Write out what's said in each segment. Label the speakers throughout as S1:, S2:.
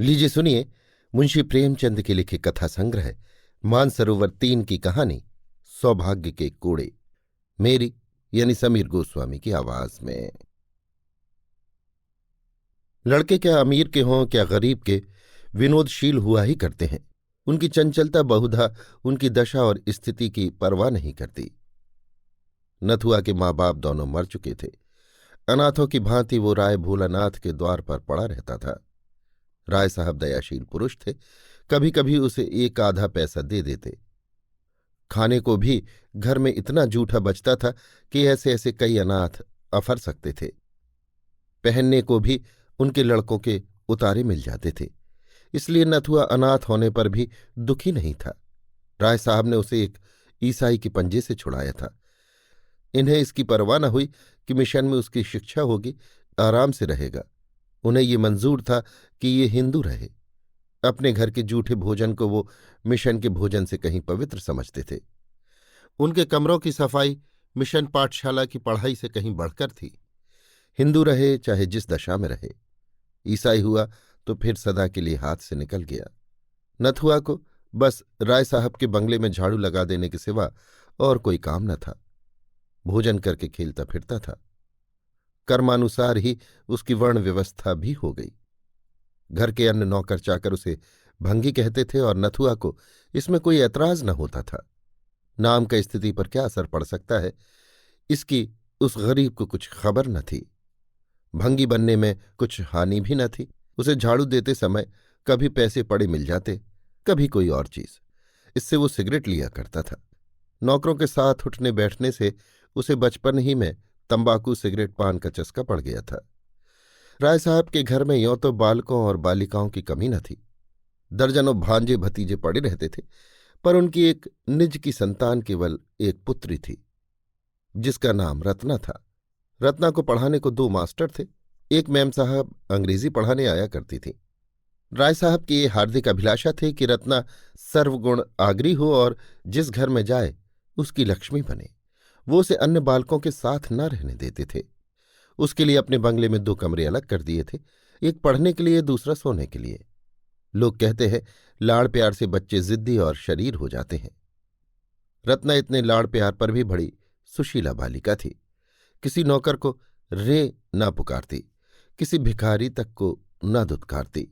S1: लीजिए सुनिए मुंशी प्रेमचंद के लिखे कथा संग्रह मानसरोवर 3 की कहानी सौभाग्य के कूड़े, मेरी यानी समीर गोस्वामी की आवाज में। लड़के क्या अमीर के हों क्या गरीब के, विनोदशील हुआ ही करते हैं। उनकी चंचलता बहुधा उनकी दशा और स्थिति की परवाह नहीं करती। नथुआ के माँ बाप दोनों मर चुके थे। अनाथों की भांति वो राय भोलानाथ के द्वार पर पड़ा रहता था। राय साहब दयाशील पुरुष थे, कभी कभी उसे एक आधा पैसा दे देते। खाने को भी घर में इतना जूठा बचता था कि ऐसे ऐसे कई अनाथ अफर सकते थे। पहनने को भी उनके लड़कों के उतारे मिल जाते थे, इसलिए नथुआ अनाथ होने पर भी दुखी नहीं था। राय साहब ने उसे एक ईसाई के पंजे से छुड़ाया था। इन्हें इसकी परवाह न हुई कि मिशन में उसकी शिक्षा होगी, आराम से रहेगा। उन्हें ये मंजूर था कि ये हिंदू रहे। अपने घर के जूठे भोजन को वो मिशन के भोजन से कहीं पवित्र समझते थे। उनके कमरों की सफाई मिशन पाठशाला की पढ़ाई से कहीं बढ़कर थी। हिंदू रहे चाहे जिस दशा में रहे, ईसाई हुआ तो फिर सदा के लिए हाथ से निकल गया। नथुआ को बस राय साहब के बंगले में झाड़ू लगा देने के सिवा और कोई काम न था। भोजन करके खेलता फिरता था। कर्मानुसार ही उसकी वर्ण व्यवस्था भी हो गई। घर के अन्य नौकर चाकर उसे भंगी कहते थे और नथुआ को इसमें कोई ऐतराज न होता था। नाम का स्थिति पर क्या असर पड़ सकता है, इसकी उस गरीब को कुछ खबर न थी। भंगी बनने में कुछ हानि भी न थी। उसे झाड़ू देते समय कभी पैसे पड़े मिल जाते, कभी कोई और चीज। इससे वो सिगरेट लिया करता था। नौकरों के साथ उठने बैठने से उसे बचपन ही में तंबाकू सिगरेट पान का चस्का पड़ गया था। राय साहब के घर में यों तो बालकों और बालिकाओं की कमी न थी। दर्जनों भांजे भतीजे पड़े रहते थे, पर उनकी एक निज की संतान केवल एक पुत्री थी, जिसका नाम रत्ना था। रत्ना को पढ़ाने को 2 मास्टर थे। एक मैम साहब अंग्रेजी पढ़ाने आया करती थी। राय साहब की ये हार्दिक अभिलाषा थी कि रत्ना सर्वगुण आगरी हो और जिस घर में जाए उसकी लक्ष्मी बने। वो उसे अन्य बालकों के साथ न रहने देते थे। उसके लिए अपने बंगले में 2 कमरे अलग कर दिए थे, एक पढ़ने के लिए, दूसरा सोने के लिए। लोग कहते हैं लाड़ प्यार से बच्चे जिद्दी और शरीर हो जाते हैं। रत्ना इतने लाड़ प्यार पर भी बड़ी सुशीला बालिका थी। किसी नौकर को रे ना पुकारती, किसी भिखारी तक को न दुत्कारती।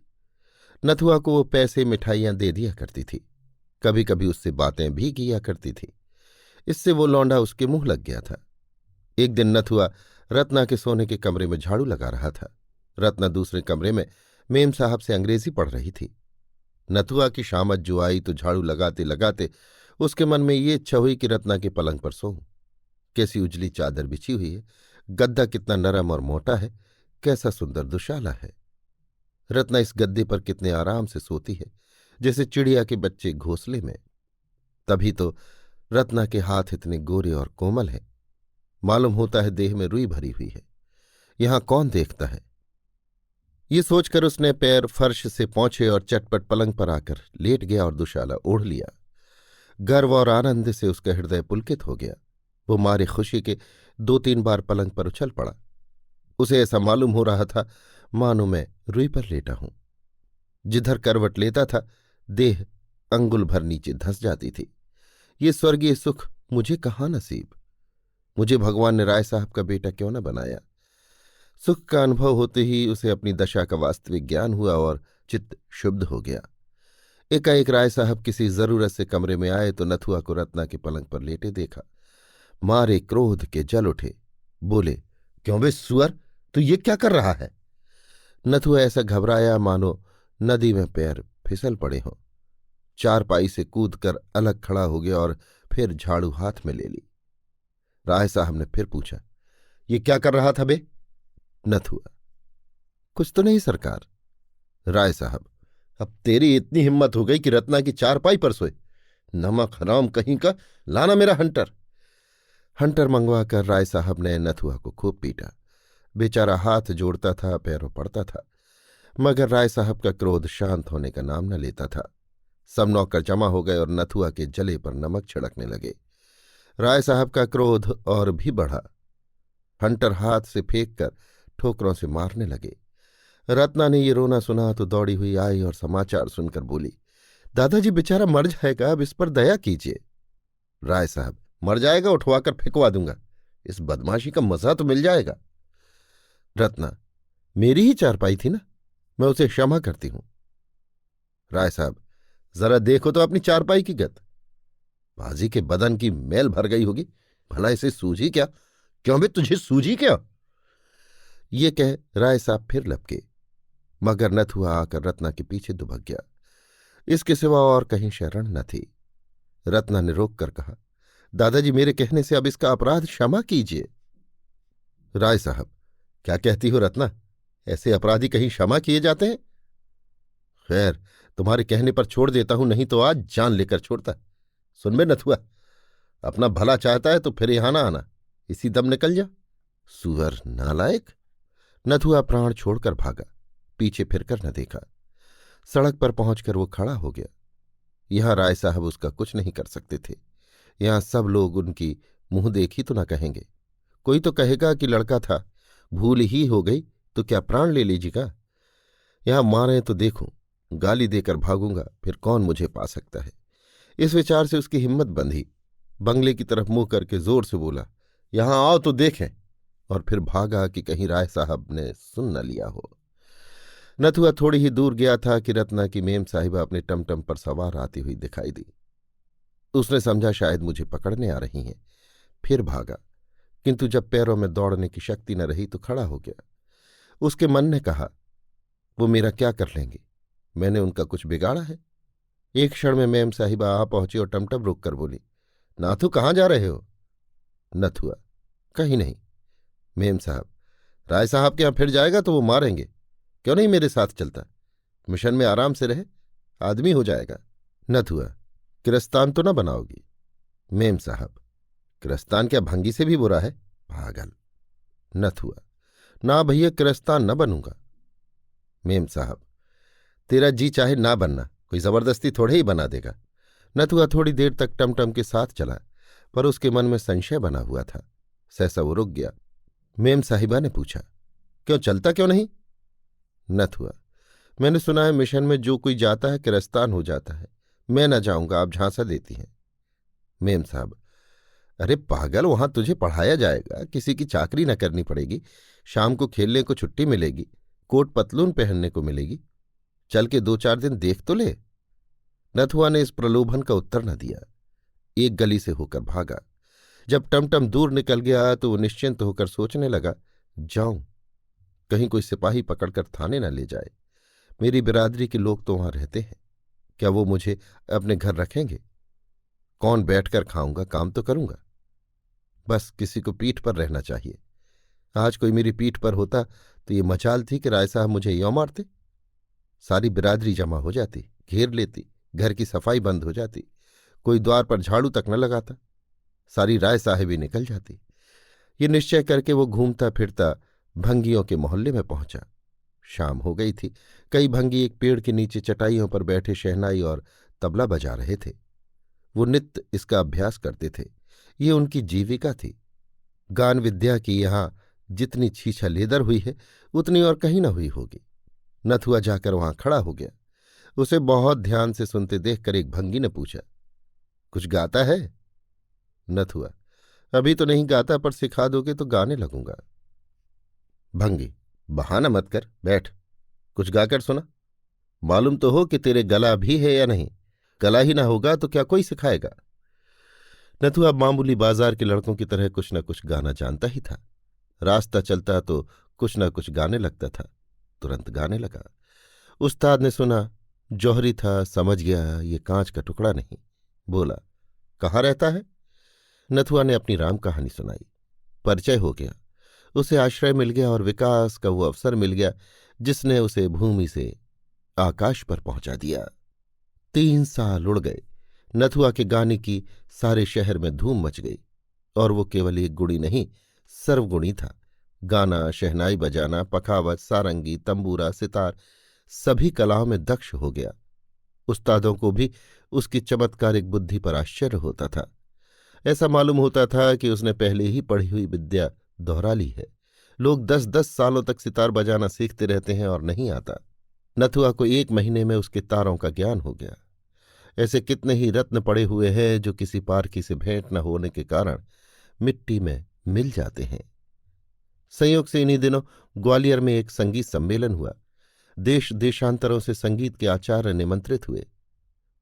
S1: नथुआ को वो पैसे मिठाइयां दे दिया करती थी, कभी कभी उससे बातें भी किया करती थी। इससे वो लौंडा उसके मुंह लग गया था। एक दिन नथुआ रत्ना के सोने के कमरे में झाड़ू लगा रहा था। रत्ना दूसरे कमरे में मेम साहब से अंग्रेजी पढ़ रही थी। नथुआ की शामत जो आई तो झाड़ू लगाते लगाते उसके मन में ये इच्छा हुई कि रत्ना के पलंग पर सोऊं। कैसी उजली चादर बिछी हुई है, गद्दा कितना नरम और मोटा है, कैसा सुंदर दुशाला है। रत्ना इस गद्दे पर कितने आराम से सोती है, जैसे चिड़िया के बच्चे घोंसले में। तभी तो रत्ना के हाथ इतने गोरे और कोमल हैं, मालूम होता है देह में रुई भरी हुई है। यहां कौन देखता है। ये सोचकर उसने पैर फर्श से पहुंचे और चटपट पलंग पर आकर लेट गया और दुशाला ओढ़ लिया। गर्व और आनंद से उसका हृदय पुलकित हो गया। वो मारे खुशी के 2-3 बार पलंग पर उछल पड़ा। उसे ऐसा मालूम हो रहा था मानो मैं रुई पर लेटा हूं। जिधर करवट लेता था देह अंगुल भर नीचे धंस जाती थी। ये स्वर्गीय सुख मुझे कहाँ नसीब। मुझे भगवान ने राय साहब का बेटा क्यों न बनाया। सुख का अनुभव होते ही उसे अपनी दशा का वास्तविक ज्ञान हुआ और चित्त शुद्ध हो गया। एकाएक राय साहब किसी जरूरत से कमरे में आए तो नथुआ को रत्ना के पलंग पर लेटे देखा। मारे क्रोध के जल उठे, बोले, क्यों बे सुअर, तू ये क्या कर रहा है। नथुआ ऐसा घबराया मानो नदी में पैर फिसल पड़े हों। चारपाई से कूदकर अलग खड़ा हो गया और फिर झाड़ू हाथ में ले ली। राय साहब ने फिर पूछा, ये क्या कर रहा था बे। नथुआ, कुछ तो नहीं सरकार। राय साहब, अब तेरी इतनी हिम्मत हो गई कि रत्ना की चारपाई पर सोए। नमक हराम कहीं का, लाना मेरा हंटर। हंटर मंगवाकर राय साहब ने नथुआ को खूब पीटा। बेचारा हाथ जोड़ता था, पैरों पड़ता था, मगर राय साहब का क्रोध शांत होने का नाम न लेता था। सब नौकर जमा हो गए और नथुआ के जले पर नमक छिड़कने लगे। राय साहब का क्रोध और भी बढ़ा। हंटर हाथ से फेंक कर ठोकरों से मारने लगे। रत्ना ने ये रोना सुना तो दौड़ी हुई आई और समाचार सुनकर बोली, दादाजी बेचारा मर जाएगा, अब इस पर दया कीजिए। राय साहब, मर जाएगा, उठवाकर फेंकवा दूंगा, इस बदमाशी का मजा तो मिल जाएगा। रत्ना, मेरी ही चारपाई थी ना, मैं उसे क्षमा करती हूं। राय साहब, जरा देखो तो अपनी चारपाई की गत, बाजी के बदन की मैल भर गई होगी, भला इसे सूझी क्या? क्यों बे, तुझे सूझी क्या? ये कह राय साहब फिर लपके, मगर नथुआ आकर रत्ना के पीछे दुबक गया। इसके सिवा और कहीं शरण न थी। रत्ना ने रोक कर कहा, दादाजी मेरे कहने से अब इसका अपराध क्षमा कीजिए। राय साहब, क्या कहती हो रत्ना, ऐसे अपराधी कहीं क्षमा किए जाते हैं? खैर, तुम्हारे कहने पर छोड़ देता हूं, नहीं तो आज जान लेकर छोड़ता। सुन बे नथुआ, अपना भला चाहता है तो फिर यहां ना आना, इसी दम निकल जा। सुअर नालायक। नथुआ प्राण छोड़कर भागा, पीछे फिरकर न देखा। सड़क पर पहुंचकर वो खड़ा हो गया। यहां राय साहब उसका कुछ नहीं कर सकते थे। यहां सब लोग उनकी मुंह देखी तो न कहेंगे। कोई तो कहेगा कि लड़का था, भूल ही हो गई तो क्या प्राण ले लीजिएगा। यहां मारें तो देखूं, गाली देकर भागूंगा, फिर कौन मुझे पा सकता है। इस विचार से उसकी हिम्मत बंधी। बंगले की तरफ मुंह करके जोर से बोला, यहां आओ तो देखें, और फिर भागा कि कहीं राय साहब ने सुन न लिया हो। नथुआ थोड़ी ही दूर गया था कि रत्ना की मेम साहिबा अपने टमटम पर सवार आती हुई दिखाई दी। उसने समझा शायद मुझे पकड़ने आ रही हैं, फिर भागा, किंतु जब पैरों में दौड़ने की शक्ति न रही तो खड़ा हो गया। उसके मन ने कहा, वो मेरा क्या कर लेंगे, मैंने उनका कुछ बिगाड़ा है? एक क्षण में मेम साहिबा आ पहुंची और टमटम रोक कर बोली, नाथू कहाँ जा रहे हो? नथुआ, कहीं नहीं। मेम साहब, राय साहब के यहां फिर जाएगा तो वो मारेंगे, क्यों नहीं मेरे साथ चलता? मिशन में आराम से रहे, आदमी हो जाएगा। नथुआ, किरस्तान तो न बनाओगी? मेम साहब, किरस्तान क्या भंगी से भी बुरा है? पागल। नथुआ, ना भैया, किरस्तान न बनूंगा। मेम साहब, तेरा जी चाहे ना बनना, कोई जबरदस्ती थोड़े ही बना देगा। नथुआ थोड़ी देर तक टमटम के साथ चला, पर उसके मन में संशय बना हुआ था। सहसा वो रुक गया। मेम साहिबा ने पूछा, क्यों चलता क्यों नहीं? नथुआ, मैंने सुना है मिशन में जो कोई जाता है किरस्तान हो जाता है, मैं न जाऊंगा, आप झांसा देती हैं। मेम साहब, अरे पागल, वहां तुझे पढ़ाया जाएगा, किसी की चाकरी न करनी पड़ेगी, शाम को खेलने को छुट्टी मिलेगी, कोट पतलून पहनने को मिलेगी, चल के 2-4 दिन देख तो ले। नथुआ ने इस प्रलोभन का उत्तर न दिया, एक गली से होकर भागा। जब टमटम दूर निकल गया तो वो निश्चिंत होकर सोचने लगा, जाऊं, कहीं कोई सिपाही पकड़कर थाने न ले जाए। मेरी बिरादरी के लोग तो वहां रहते हैं, क्या वो मुझे अपने घर रखेंगे? कौन बैठकर खाऊंगा, काम तो करूंगा। बस किसी को पीठ पर रहना चाहिए। आज कोई मेरी पीठ पर होता तो ये मचाल थी कि राय साहब मुझे यों मारते। सारी बिरादरी जमा हो जाती, घेर लेती, घर की सफाई बंद हो जाती, कोई द्वार पर झाड़ू तक न लगाता, सारी राय साहेबी निकल जाती। ये निश्चय करके वो घूमता फिरता भंगियों के मोहल्ले में पहुंचा। शाम हो गई थी। कई भंगी एक पेड़ के नीचे चटाइयों पर बैठे शहनाई और तबला बजा रहे थे। वो नित्य इसका अभ्यास करते थे, ये उनकी जीविका थी। गान विद्या की यहाँ जितनी छीछा लेदर हुई है उतनी और कहीं न हुई होगी। नथुआ जाकर वहां खड़ा हो गया। उसे बहुत ध्यान से सुनते देखकर एक भंगी ने पूछा, कुछ गाता है? नथुआ, अभी तो नहीं गाता, पर सिखा दोगे तो गाने लगूंगा। भंगी, बहाना मत कर, बैठ, कुछ गाकर सुना। मालूम तो हो कि तेरे गला भी है या नहीं, गला ही ना होगा तो क्या कोई सिखाएगा। नथुआ मामूली बाजार के लड़कों की तरह कुछ न कुछ गाना जानता ही था। रास्ता चलता तो कुछ न कुछ गाने लगता था, तुरंत गाने लगा। उस्ताद ने सुना, जौहरी था, समझ गया ये कांच का टुकड़ा नहीं। बोला, कहाँ रहता है? नथुआ ने अपनी राम कहानी सुनाई। परिचय हो गया, उसे आश्रय मिल गया और विकास का वो अवसर मिल गया जिसने उसे भूमि से आकाश पर पहुंचा दिया। 3 साल उड़ गए। नथुआ के गाने की सारे शहर में धूम मच गई, और वो केवल एक गुणी नहीं, सर्वगुणी था। गाना, शहनाई बजाना, पखावत, सारंगी, तंबूरा, सितार, सभी कलाओं में दक्ष हो गया। उस्तादों को भी उसकी चमत्कारिक बुद्धि पर आश्चर्य होता था। ऐसा मालूम होता था कि उसने पहले ही पढ़ी हुई विद्या दोहरा ली है। लोग 10-10 सालों तक सितार बजाना सीखते रहते हैं और नहीं आता। नथुआ को 1 महीने में उसके तारों का ज्ञान हो गया। ऐसे कितने ही रत्न पड़े हुए हैं जो किसी पारखी से भेंट न होने के कारण मिट्टी में मिल जाते हैं। संयोग से इन्हीं दिनों ग्वालियर में एक संगीत सम्मेलन हुआ। देश देशांतरों से संगीत के आचार्य निमंत्रित हुए।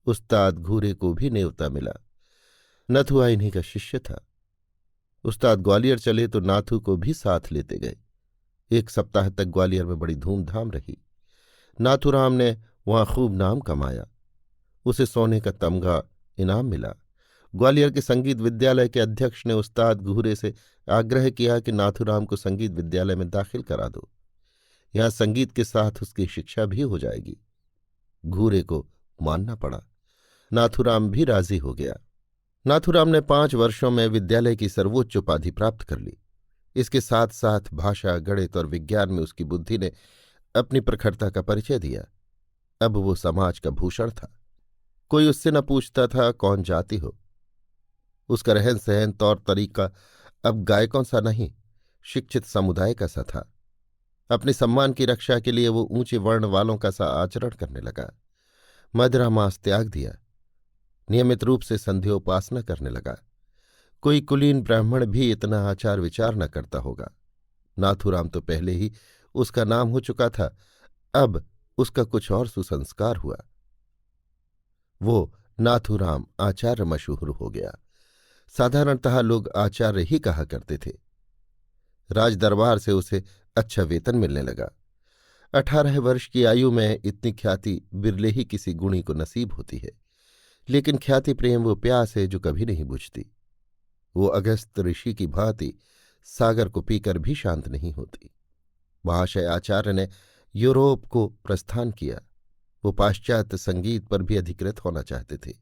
S1: उस्ताद घूरे को भी न्योता मिला। नथुआ इन्हीं का शिष्य था। उस्ताद ग्वालियर चले तो नाथू को भी साथ लेते गए। 1 सप्ताह तक ग्वालियर में बड़ी धूमधाम रही। नाथूराम ने वहां खूब नाम कमाया। उसे सोने का तमगा इनाम मिला। ग्वालियर के संगीत विद्यालय के अध्यक्ष ने उस्ताद घूरे से आग्रह किया कि नाथूराम को संगीत विद्यालय में दाखिल करा दो। यहां संगीत के साथ उसकी शिक्षा भी हो जाएगी। घूरे को मानना पड़ा। नाथूराम भी राजी हो गया। नाथूराम ने 5 वर्षों में विद्यालय की सर्वोच्च उपाधि प्राप्त कर ली। इसके साथ साथ भाषा, गणित और विज्ञान में उसकी बुद्धि ने अपनी प्रखरता का परिचय दिया। अब वो समाज का भूषण था। कोई उससे न पूछता था कौन जाति हो। उसका रहन सहन, तौर तरीका अब गायकों सा नहीं, शिक्षित समुदाय का सा था। अपने सम्मान की रक्षा के लिए वो ऊंचे वर्ण वालों का सा आचरण करने लगा। मदिरा मांस त्याग दिया। नियमित रूप से संध्योपासना करने लगा। कोई कुलीन ब्राह्मण भी इतना आचार विचार न करता होगा। नाथूराम तो पहले ही उसका नाम हो चुका था, अब उसका कुछ और सुसंस्कार हुआ। वो नाथूराम आचार्य मशहूर हो गया। साधारणतः लोग आचार्य ही कहा करते थे। राजदरबार से उसे अच्छा वेतन मिलने लगा। 18 वर्ष की आयु में इतनी ख्याति बिरले ही किसी गुणी को नसीब होती है। लेकिन ख्याति प्रेम वो प्यास है जो कभी नहीं बुझती। वो अगस्त ऋषि की भांति सागर को पीकर भी शांत नहीं होती। महाशय आचार्य ने यूरोप को प्रस्थान किया। वो पाश्चात्य संगीत पर भी अधिकृत होना चाहते थे।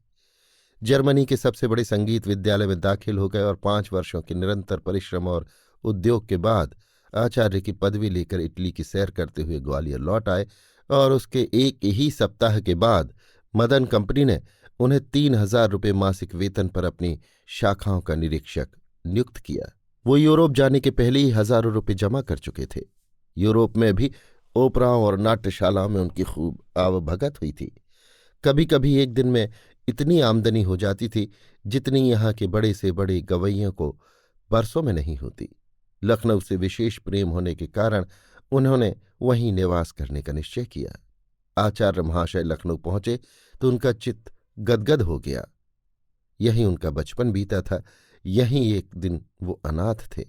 S1: जर्मनी के सबसे बड़े संगीत विद्यालय में दाखिल हो गए और 5 वर्षों के निरंतर परिश्रम और उद्योग के बाद आचार्य की पदवी लेकर इटली की सैर करते हुए ग्वालियर लौट आए और उसके 1 ही सप्ताह के बाद मदन कंपनी ने उन्हें 3,000 रुपये मासिक वेतन पर अपनी शाखाओं का निरीक्षक नियुक्त किया। वो यूरोप जाने के पहले ही हजारों रुपये जमा कर चुके थे। यूरोप में भी ओपराओं और नाट्यशालाओं में उनकी खूब आवभगत हुई थी। कभी कभी एक दिन में इतनी आमदनी हो जाती थी जितनी यहाँ के बड़े से बड़े गवैयों को बरसों में नहीं होती। लखनऊ से विशेष प्रेम होने के कारण उन्होंने वहीं निवास करने का निश्चय किया। आचार्य महाशय लखनऊ पहुंचे तो उनका चित्त गदगद हो गया। यहीं उनका बचपन बीता था। यहीं एक दिन वो अनाथ थे।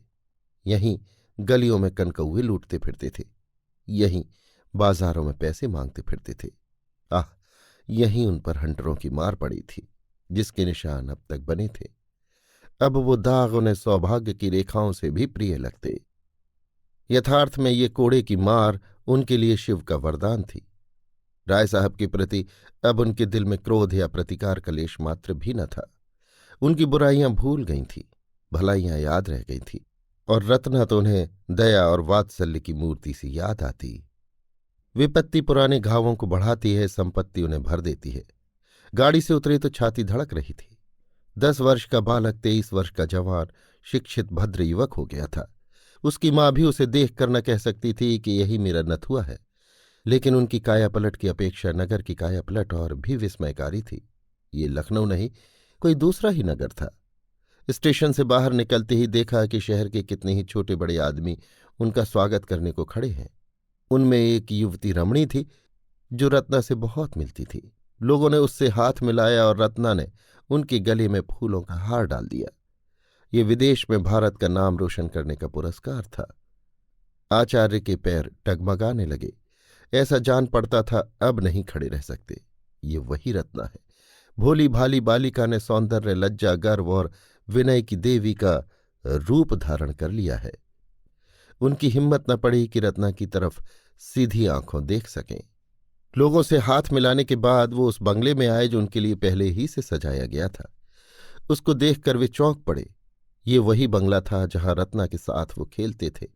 S1: यहीं गलियों में कनकौए लूटते फिरते थे। यहीं बाजारों में पैसे मांगते फिरते थे। आह, यहीं उन पर हंटरों की मार पड़ी थी जिसके निशान अब तक बने थे। अब वो दाग उन्हें सौभाग्य की रेखाओं से भी प्रिय लगते। यथार्थ में ये कोड़े की मार उनके लिए शिव का वरदान थी। राय साहब के प्रति अब उनके दिल में क्रोध या प्रतिकार का लेश मात्र भी न था। उनकी बुराइयां भूल गई थीं, भलाइयां याद रह गई थीं, और रत्ना तो उन्हें दया और वात्सल्य की मूर्ति सी याद आती। विपत्ति पुराने घावों को बढ़ाती है, संपत्ति उन्हें भर देती है। गाड़ी से उतरे तो छाती धड़क रही थी। 10 वर्ष का बालक 23 वर्ष का जवान शिक्षित भद्र युवक हो गया था। उसकी माँ भी उसे देख कर न कह सकती थी कि यही मेरा नथुआ है। लेकिन उनकी कायापलट की अपेक्षा नगर की कायापलट और भी विस्मयकारी थी। ये लखनऊ नहीं, कोई दूसरा ही नगर था। स्टेशन से बाहर निकलते ही देखा कि शहर के कितने ही छोटे बड़े आदमी उनका स्वागत करने को खड़े हैं। उनमें एक युवती रमणी थी जो रत्ना से बहुत मिलती थी। लोगों ने उससे हाथ मिलाया और रत्ना ने उनके गले में फूलों का हार डाल दिया। ये विदेश में भारत का नाम रोशन करने का पुरस्कार था। आचार्य के पैर डगमगाने लगे। ऐसा जान पड़ता था अब नहीं खड़े रह सकते। ये वही रत्ना है। भोली भाली बालिका ने सौंदर्य, लज्जा, गर्व और विनय की देवी का रूप धारण कर लिया है। उनकी हिम्मत न पड़ी कि रत्ना की तरफ सीधी आंखों देख सकें। लोगों से हाथ मिलाने के बाद वो उस बंगले में आए जो उनके लिए पहले ही से सजाया गया था। उसको देखकर वे चौंक पड़े। ये वही बंगला था जहां रत्ना के साथ वो खेलते थे।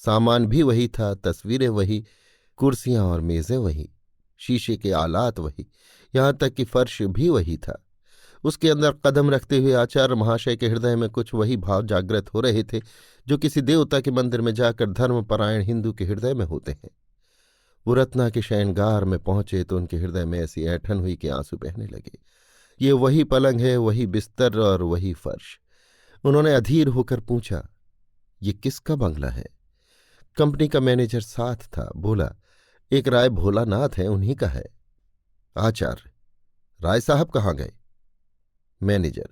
S1: सामान भी वही था, तस्वीरें वही, कुर्सियां और मेजें वही, शीशे के आलात वही, यहां तक कि फर्श भी वही था। उसके अंदर कदम रखते हुए आचार्य महाशय के हृदय में कुछ वही भाव जागृत हो रहे थे जो किसी देवता के मंदिर में जाकर धर्मपरायण हिंदू के हृदय में होते हैं। वो रत्ना के शयनगार में पहुंचे तो उनके हृदय में ऐसी ऐंठन हुई कि आंसू बहने लगे। ये वही पलंग है, वही बिस्तर और वही फर्श। उन्होंने अधीर होकर पूछा, ये किसका बंगला है? कंपनी का मैनेजर साथ था, बोला, एक राय भोलानाथ है, उन्हीं का है। आचार्य, राय साहब कहाँ गए? मैनेजर,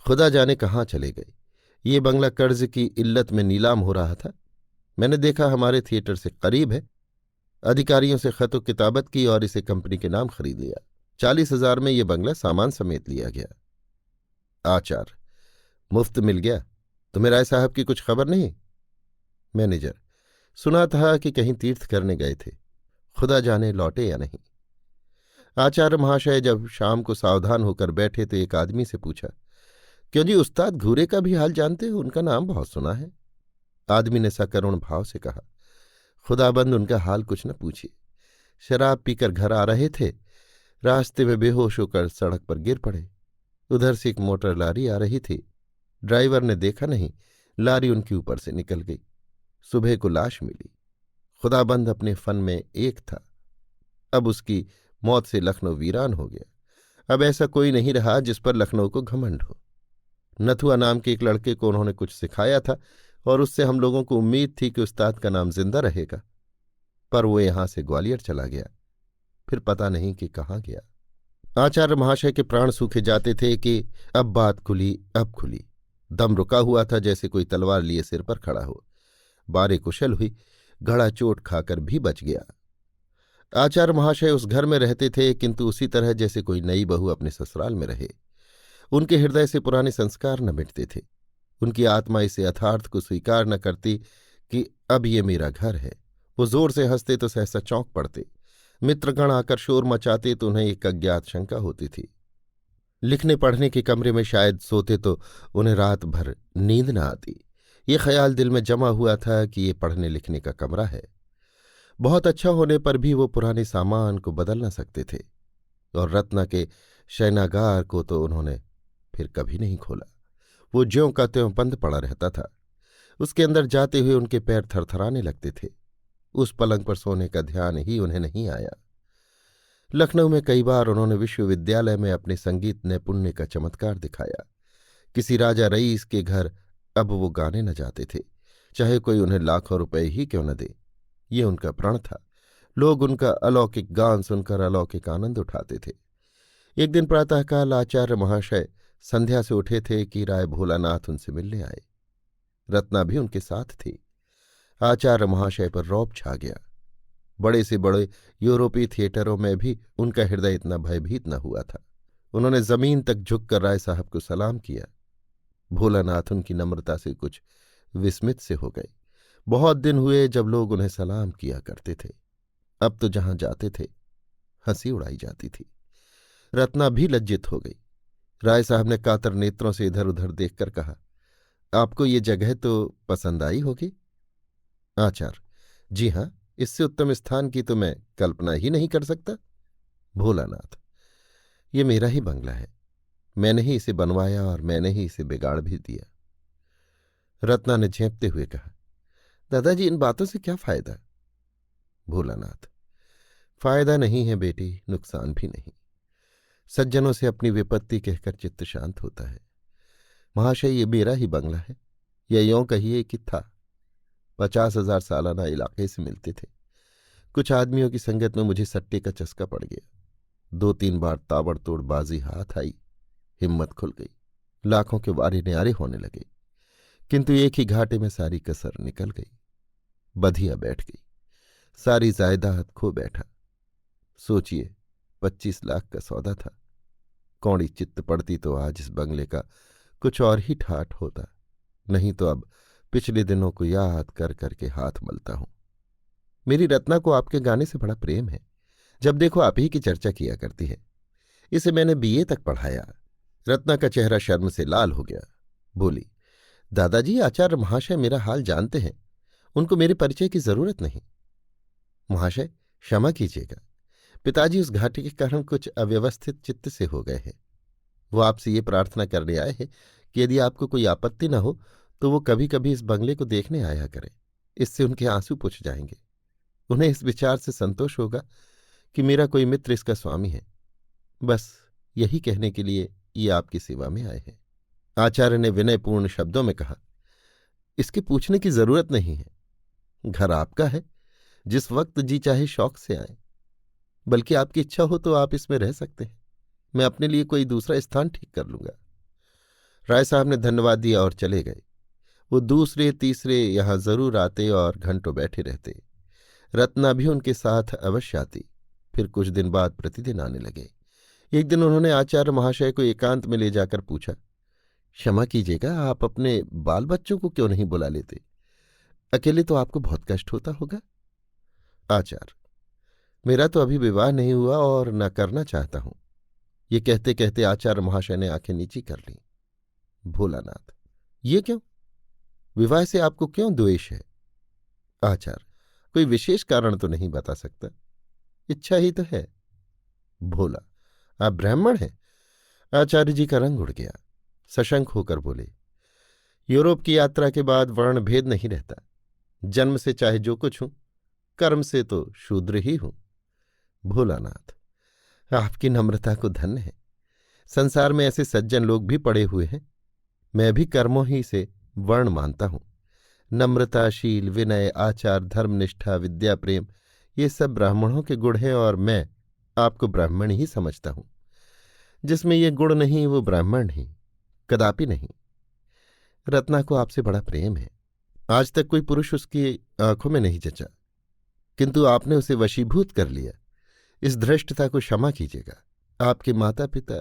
S1: खुदा जाने कहाँ चले गए। ये बंगला कर्ज की इल्लत में नीलाम हो रहा था। मैंने देखा हमारे थिएटर से करीब है। अधिकारियों से खतो किताबत की और इसे कंपनी के नाम खरीद लिया। 40,000 में ये बंगला सामान समेत लिया गया। आचार्य, मुफ्त मिल गया? तुम्हें राय साहब की कुछ खबर नहीं? मैनेजर, सुना था कि कहीं तीर्थ करने गए थे, खुदा जाने लौटे या नहीं। आचार्य महाशय जब शाम को सावधान होकर बैठे तो एक आदमी से पूछा, क्यों जी, उस्ताद घूरे का भी हाल जानते हो? उनका नाम बहुत सुना है। आदमी ने सकरुण भाव से कहा, खुदाबंद उनका हाल कुछ न पूछिए। शराब पीकर घर आ रहे थे, रास्ते में बेहोश होकर सड़क पर गिर पड़े। उधर से एक मोटर लारी आ रही थी, ड्राइवर ने देखा नहीं, लारी उनके ऊपर से निकल गई। सुबह को लाश मिली। खुदाबंद अपने फन में एक था। अब उसकी मौत से लखनऊ वीरान हो गया। अब ऐसा कोई नहीं रहा जिस पर लखनऊ को घमंड हो। नथुआ नाम के एक लड़के को उन्होंने कुछ सिखाया था और उससे हम लोगों को उम्मीद थी कि उस्ताद का नाम जिंदा रहेगा, पर वो यहां से ग्वालियर चला गया। फिर पता नहीं कि कहाँ गया। आचार्य महाशय के प्राण सूखे जाते थे कि अब बात खुली, अब खुली। दम रुका हुआ था, जैसे कोई तलवार लिए सिर पर खड़ा हो। बारे कुशल हुई, घड़ा चोट खाकर भी बच गया। आचार्य महाशय उस घर में रहते थे, किंतु उसी तरह जैसे कोई नई बहू अपने ससुराल में रहे। उनके हृदय से पुराने संस्कार न मिटते थे। उनकी आत्मा इसे यथार्थ को स्वीकार न करती कि अब ये मेरा घर है। वो जोर से हंसते तो सहसा चौंक पड़ते। मित्रगण आकर शोर मचाते तो उन्हें एक अज्ञात शंका होती थी। लिखने पढ़ने के कमरे में शायद सोते तो उन्हें रात भर नींद न आती। ये ख्याल दिल में जमा हुआ था कि ये पढ़ने लिखने का कमरा है। बहुत अच्छा होने पर भी वो पुराने सामान को बदल न सकते थे, और रत्ना के शयनागार को तो उन्होंने फिर कभी नहीं खोला। वो ज्यों का त्यों बंद पड़ा रहता था। उसके अंदर जाते हुए उनके पैर थरथराने लगते थे। उस पलंग पर सोने का ध्यान ही उन्हें नहीं आया। लखनऊ में कई बार उन्होंने विश्वविद्यालय में अपने संगीत नैपुण्य का चमत्कार दिखाया। किसी राजा रईस के घर अब वो गाने न जाते थे, चाहे कोई उन्हें लाखों रुपए ही क्यों न दे। ये उनका प्रण था। लोग उनका अलौकिक गान सुनकर अलौकिक आनंद उठाते थे। एक दिन प्रातःकाल आचार्य महाशय संध्या से उठे थे कि राय भोलानाथ उनसे मिलने आए। रत्ना भी उनके साथ थी। आचार्य महाशय पर रौब छा गया। बड़े से बड़े यूरोपीय थिएटरों में भी उनका हृदय इतना भयभीत न हुआ था। उन्होंने जमीन तक झुककर राय साहब को सलाम किया। भोलानाथ उनकी नम्रता से कुछ विस्मित से हो गए। बहुत दिन हुए जब लोग उन्हें सलाम किया करते थे। अब तो जहां जाते थे हंसी उड़ाई जाती थी। रत्ना भी लज्जित हो गई। राय साहब ने कातर नेत्रों से इधर उधर देखकर कहा, आपको ये जगह तो पसंद आई होगी? आचार्य, जी हां, इससे उत्तम स्थान की तो मैं कल्पना ही नहीं कर सकता। भोलानाथ, ये मेरा ही बंगला है। मैंने ही इसे बनवाया और मैंने ही इसे बिगाड़ भी दिया। रत्ना ने झेंपते हुए कहा, दादाजी, इन बातों से क्या फायदा? भोलानाथ, फायदा नहीं है बेटी, नुकसान भी नहीं। सज्जनों से अपनी विपत्ति कहकर चित्त शांत होता है। महाशय, ये मेरा ही बंगला है, या यों कहिए कि था। 50,000 सालाना इलाके से मिलते थे। कुछ आदमियों की संगत में मुझे सट्टे का चस्का पड़ गया। 2-3 बार ताबड़तोड़ बाजी हाथ आई, हिम्मत खुल गई। लाखों के वारे न्यारे होने लगे, किंतु एक ही घाटे में सारी कसर निकल गई। बधिया बैठ गई, सारी जायदाद खो बैठा। सोचिए, 25 लाख का सौदा था। कौड़ी चित्त पड़ती तो आज इस बंगले का कुछ और ही ठाठ होता, नहीं तो अब पिछले दिनों को याद कर करके हाथ मलता हूं। मेरी रत्ना को आपके गाने से बड़ा प्रेम है। जब देखो आप ही की चर्चा किया करती है। इसे मैंने बीए तक पढ़ाया। रत्ना का चेहरा शर्म से लाल हो गया। बोली, दादाजी, आचार्य महाशय मेरा हाल जानते हैं, उनको मेरे परिचय की जरूरत नहीं। महाशय, क्षमा कीजिएगा, पिताजी उस घाटी के कारण कुछ अव्यवस्थित चित्त से हो गए हैं। वो आपसे ये प्रार्थना करने आए हैं कि यदि आपको कोई आपत्ति न हो तो वो कभी कभी इस बंगले को देखने आया करें। इससे उनके आंसू पुछ जाएंगे। उन्हें इस विचार से संतोष होगा कि मेरा कोई मित्र इसका स्वामी है। बस यही कहने के लिए ये आपकी सेवा में आए हैं। आचार्य ने विनयपूर्ण शब्दों में कहा, इसके पूछने की जरूरत नहीं है। घर आपका है, जिस वक्त जी चाहे शौक से आए। बल्कि आपकी इच्छा हो तो आप इसमें रह सकते हैं। मैं अपने लिए कोई दूसरा स्थान ठीक कर लूंगा। राय साहब ने धन्यवाद दिया और चले गए। वो दूसरे तीसरे यहां जरूर आते और घंटों बैठे रहते। रत्ना भी उनके साथ अवश्य आती। फिर कुछ दिन बाद प्रतिदिन आने लगे। एक दिन उन्होंने आचार्य महाशय को एकांत में ले जाकर पूछा, क्षमा कीजिएगा, आप अपने बाल बच्चों को क्यों नहीं बुला लेते? अकेले तो आपको बहुत कष्ट होता होगा। आचार्य, मेरा तो अभी विवाह नहीं हुआ और न करना चाहता हूं। ये कहते कहते आचार्य महाशय ने आंखें नीची कर लीं। भोलानाथ, ये क्यों? विवाह से आपको क्यों द्वेष है? आचार्य, कोई विशेष कारण तो नहीं बता सकता, इच्छा ही तो है। भोला, आप ब्राह्मण हैं? आचार्य जी का रंग उड़ गया। सशंक होकर बोले, यूरोप की यात्रा के बाद वर्ण भेद नहीं रहता। जन्म से चाहे जो कुछ हूं, कर्म से तो शूद्र ही हूं। भोलानाथ, आपकी नम्रता को धन्य है। संसार में ऐसे सज्जन लोग भी पड़े हुए हैं। मैं भी कर्मों ही से वर्ण मानता हूं। नम्रता, शील, विनय, आचार, धर्मनिष्ठा, विद्या, प्रेम, ये सब ब्राह्मणों के गुण हैं और मैं आपको ब्राह्मण ही समझता हूं। जिसमें ये गुण नहीं वो ब्राह्मण नहीं, कदापि नहीं। रत्ना को आपसे बड़ा प्रेम है। आज तक कोई पुरुष उसकी आंखों में नहीं जचा, किंतु आपने उसे वशीभूत कर लिया। इस धृष्टता को क्षमा कीजिएगा। आपके माता पिता?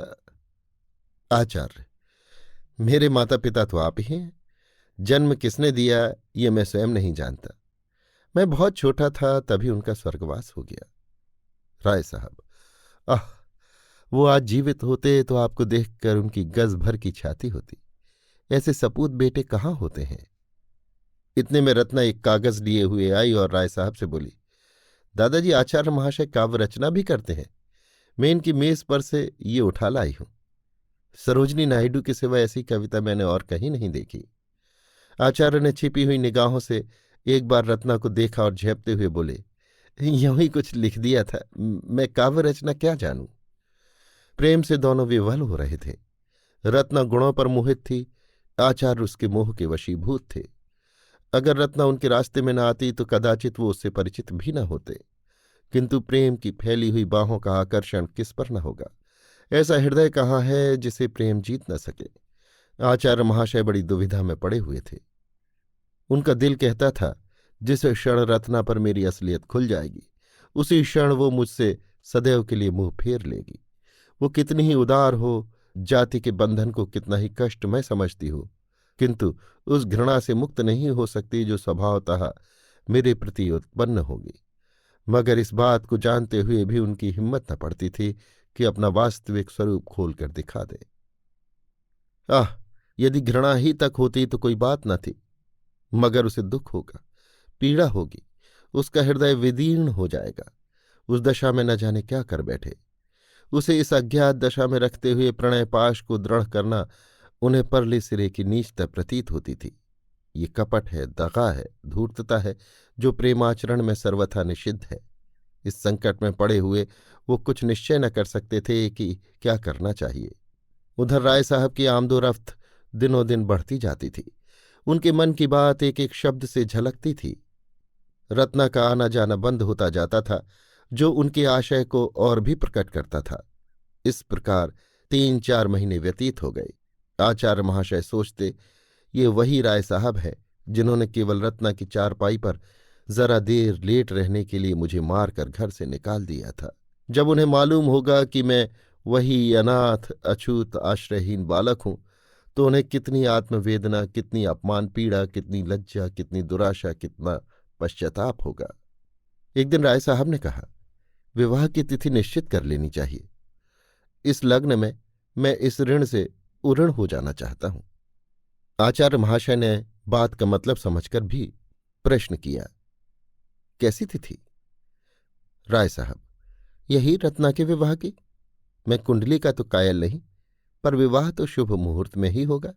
S1: आचार्य, मेरे माता पिता तो आप ही हैं। जन्म किसने दिया ये मैं स्वयं नहीं जानता। मैं बहुत छोटा था तभी उनका स्वर्गवास हो गया। राय साहब, आह, वो आज जीवित होते तो आपको देखकर उनकी गज भर की छाती होती। ऐसे सपूत बेटे कहाँ होते हैं? इतने में रत्ना एक कागज लिए हुए आई और राय साहब से बोली, दादाजी, आचार्य महाशय काव्य रचना भी करते हैं। मैं इनकी मेज पर से ये उठा लाई हूं। सरोजनी नायडू के सिवा ऐसी कविता मैंने और कहीं नहीं देखी। आचार्य ने छिपी हुई निगाहों से एक बार रत्ना को देखा और झेपते हुए बोले, यूं ही कुछ लिख दिया था, मैं काव्य रचना क्या जानूं। प्रेम से दोनों विवल हो रहे थे। रत्ना गुणों पर मोहित थी, आचार्य उसके मोह के वशीभूत थे। अगर रत्ना उनके रास्ते में न आती तो कदाचित वो उससे परिचित भी न होते। किंतु प्रेम की फैली हुई बाहों का आकर्षण किस पर न होगा? ऐसा हृदय कहाँ है जिसे प्रेम जीत न सके? आचार्य महाशय बड़ी दुविधा में पड़े हुए थे। उनका दिल कहता था, जिस क्षण रत्ना पर मेरी असलियत खुल जाएगी उसी क्षण वो मुझसे सदैव के लिए मुंह फेर लेगी। वो कितनी ही उदार हो, जाति के बंधन को कितना ही कष्ट मैं समझती हूँ, किंतु उस घृणा से मुक्त नहीं हो सकती जो स्वभावतः मेरे प्रति उत्पन्न होगी। मगर इस बात को जानते हुए भी उनकी हिम्मत न पड़ती थी कि अपना वास्तविक स्वरूप खोलकर दिखा दे। आह, यदि घृणा ही तक होती तो कोई बात न थी, मगर उसे दुख होगा, पीड़ा होगी, उसका हृदय विदीर्ण हो जाएगा। उस दशा में न जाने क्या कर बैठे। उसे इस अज्ञात दशा में रखते हुए प्रणय पाश को दृढ़ करना उन्हें परले सिरे की नीचता प्रतीत होती थी। ये कपट है, दगा है, धूर्तता है, जो प्रेमाचरण में सर्वथा निषिद्ध है। इस संकट में पड़े हुए वो कुछ निश्चय न कर सकते थे कि क्या करना चाहिए। उधर राय साहब की आमदोरफ्त दिनों दिन बढ़ती जाती थी। उनके मन की बात एक एक शब्द से झलकती थी। रत्ना का आना जाना बंद होता जाता था, जो उनके आशय को और भी प्रकट करता था। इस प्रकार 3-4 महीने व्यतीत हो गए। आचार्य महाशय सोचते, ये वही राय साहब है जिन्होंने केवल रत्ना की चारपाई पर जरा देर लेट रहने के लिए मुझे मारकर घर से निकाल दिया था। जब उन्हें मालूम होगा कि मैं वही अनाथ, अछूत, आश्रयहीन बालक हूं तो उन्हें कितनी आत्मवेदना, कितनी अपमान पीड़ा, कितनी लज्जा, कितनी दुराशा, कितना पश्चाताप होगा। एक दिन राय साहब ने कहा, विवाह की तिथि निश्चित कर लेनी चाहिए। इस लग्न में मैं इस ऋण से उऋण हो जाना चाहता हूं। आचार्य महाशय ने बात का मतलब समझकर भी प्रश्न किया, कैसी तिथि? राय साहब, यही रत्ना के विवाह की। मैं कुंडली का तो कायल नहीं, पर विवाह तो शुभ मुहूर्त में ही होगा।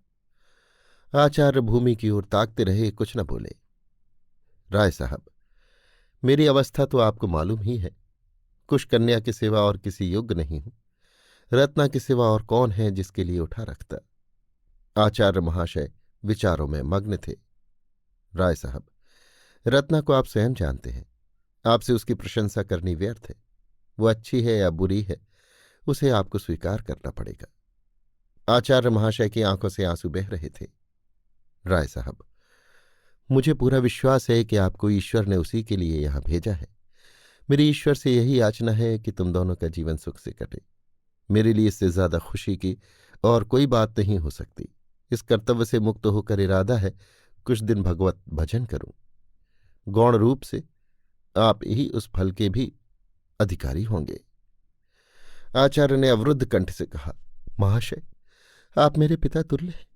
S1: आचार्य भूमि की ओर ताकते रहे, कुछ न बोले। राय साहब, मेरी अवस्था तो आपको मालूम ही है। कुश कन्या के सिवा और किसी योग्य नहीं हूं। रत्ना के सिवा और कौन है जिसके लिए उठा रखता। आचार्य महाशय विचारों में मग्न थे। राय साहब, रत्ना को आप स्वयं जानते हैं। आपसे उसकी प्रशंसा करनी व्यर्थ है। वो अच्छी है या बुरी है, उसे आपको स्वीकार करना पड़ेगा। आचार्य महाशय की आंखों से आंसू बह रहे थे। राय साहब, मुझे पूरा विश्वास है कि आपको ईश्वर ने उसी के लिए यहां भेजा है। मेरी ईश्वर से यही याचना है कि तुम दोनों का जीवन सुख से कटे। मेरे लिए इससे ज्यादा खुशी की और कोई बात नहीं हो सकती। इस कर्तव्य से मुक्त होकर इरादा है कुछ दिन भगवत भजन करूं। गौण रूप से आप ही उस फल के भी अधिकारी होंगे। आचार्य ने अवरुद्ध कंठ से कहा, महाशय, आप मेरे पिता तुल्य हैं,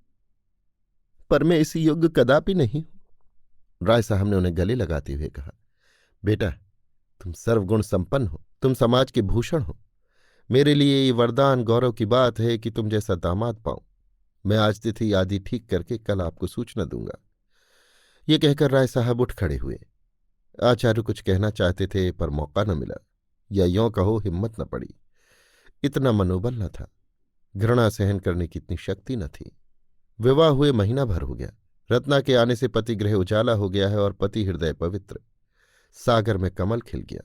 S1: पर मैं इसी योग्य कदापि नहीं हूं। राय साहब ने उन्हें गले लगाते हुए कहा, बेटा, तुम सर्वगुण संपन्न हो, तुम समाज के भूषण हो। मेरे लिए ये वरदान गौरव की बात है कि तुम जैसा दामाद पाऊं। मैं आज तिथि आदि ठीक करके कल आपको सूचना दूंगा। ये कहकर राय साहब उठ खड़े हुए। आचार्य कुछ कहना चाहते थे, पर मौका न मिला, या यों कहो हिम्मत न पड़ी। इतना मनोबल न था, घृणा सहन करने की इतनी शक्ति न थी। विवाह हुए महीना भर हो गया। रत्ना के आने से पति गृह उजाला हो गया है और पति हृदय पवित्र। सागर में कमल खिल गया।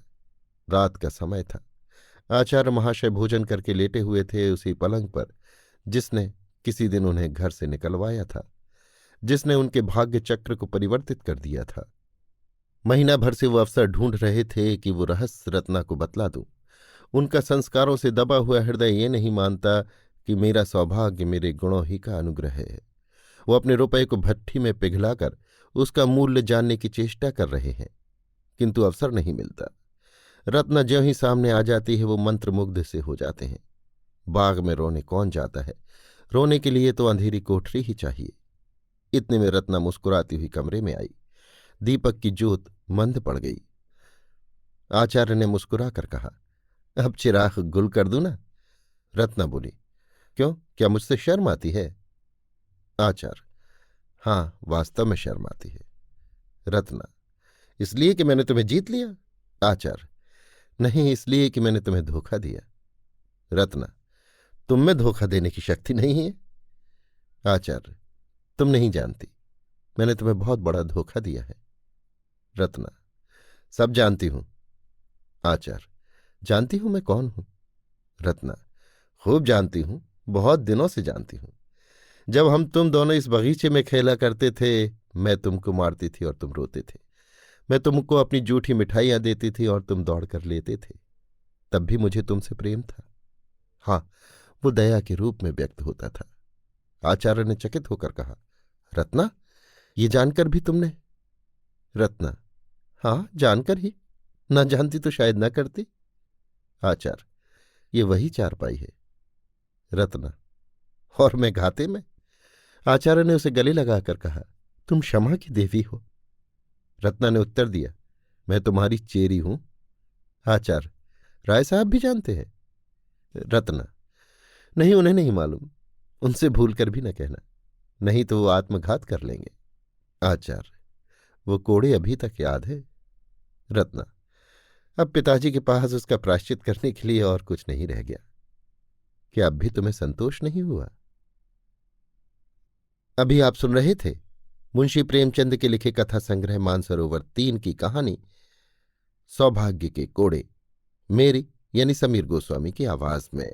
S1: रात का समय था। आचार्य महाशय भोजन करके लेटे हुए थे उसी पलंग पर जिसने किसी दिन उन्हें घर से निकलवाया था, जिसने उनके भाग्य चक्र को परिवर्तित कर दिया था। महीना भर से वो अवसर ढूंढ रहे थे कि वो रहस्य रत्ना को बतला दूं। उनका संस्कारों से दबा हुआ हृदय ये नहीं मानता कि मेरा सौभाग्य मेरे गुणों ही का अनुग्रह है। वो अपने रुपये को भट्ठी में पिघलाकर उसका मूल्य जानने की चेष्टा कर रहे हैं, किंतु अवसर नहीं मिलता। रत्ना ज्यों ही सामने आ जाती है वो मंत्रमुग्ध से हो जाते हैं। बाग में रोने कौन जाता है? रोने के लिए तो अंधेरी कोठरी ही चाहिए। इतने में रत्ना मुस्कुराती हुई कमरे में आई। दीपक की ज्योत मंद पड़ गई। आचार्य ने मुस्कुरा कर कहा, अब चिराग गुल कर दूं ना? रत्ना बोली, क्यों, क्या मुझसे शर्म आती है? आचार्य, हाँ, वास्तव में शर्म आती है। रत्ना, इसलिए कि मैंने तुम्हें जीत लिया? आचार्य, नहीं, इसलिए कि मैंने तुम्हें धोखा दिया। रत्ना, तुम में धोखा देने की शक्ति नहीं है। आचार्य, तुम नहीं जानती, मैंने तुम्हें बहुत बड़ा धोखा दिया है। रत्ना, सब जानती हूं। आचार्य, जानती हूं मैं कौन हूं? रत्ना, खूब जानती हूं, बहुत दिनों से जानती हूं। जब हम तुम दोनों इस बगीचे में खेला करते थे, मैं तुमको मारती थी और तुम रोते थे। मैं तुमको अपनी जूठी मिठाइयां देती थी और तुम दौड़ कर लेते थे। तब भी मुझे तुमसे प्रेम था। हाँ, वो दया के रूप में व्यक्त होता था। आचार्य ने चकित होकर कहा, रत्ना, ये जानकर भी तुमने? रत्ना, हाँ, जानकर ही। न जानती तो शायद न करती। आचार्य, ये वही चारपाई है। रत्ना, और मैं घाते में? आचार्य ने उसे गले लगाकर कहा, तुम क्षमा की देवी हो। रत्ना ने उत्तर दिया, मैं तुम्हारी चेरी हूं। आचार्य, राय साहब भी जानते हैं? रत्ना, नहीं, उन्हें नहीं मालूम। उनसे भूल कर भी न कहना, नहीं तो वो आत्मघात कर लेंगे। आचार्य, वो कोड़े अभी तक याद है। रत्ना, अब पिताजी के पास उसका प्रायश्चित करने के लिए और कुछ नहीं रह गया। क्या अब भी तुम्हें संतोष नहीं हुआ? अभी आप सुन रहे थे मुंशी प्रेमचंद के लिखे कथा संग्रह मानसरोवर 3 की कहानी सौभाग्य के कोड़े, मेरी यानी समीर गोस्वामी की आवाज में।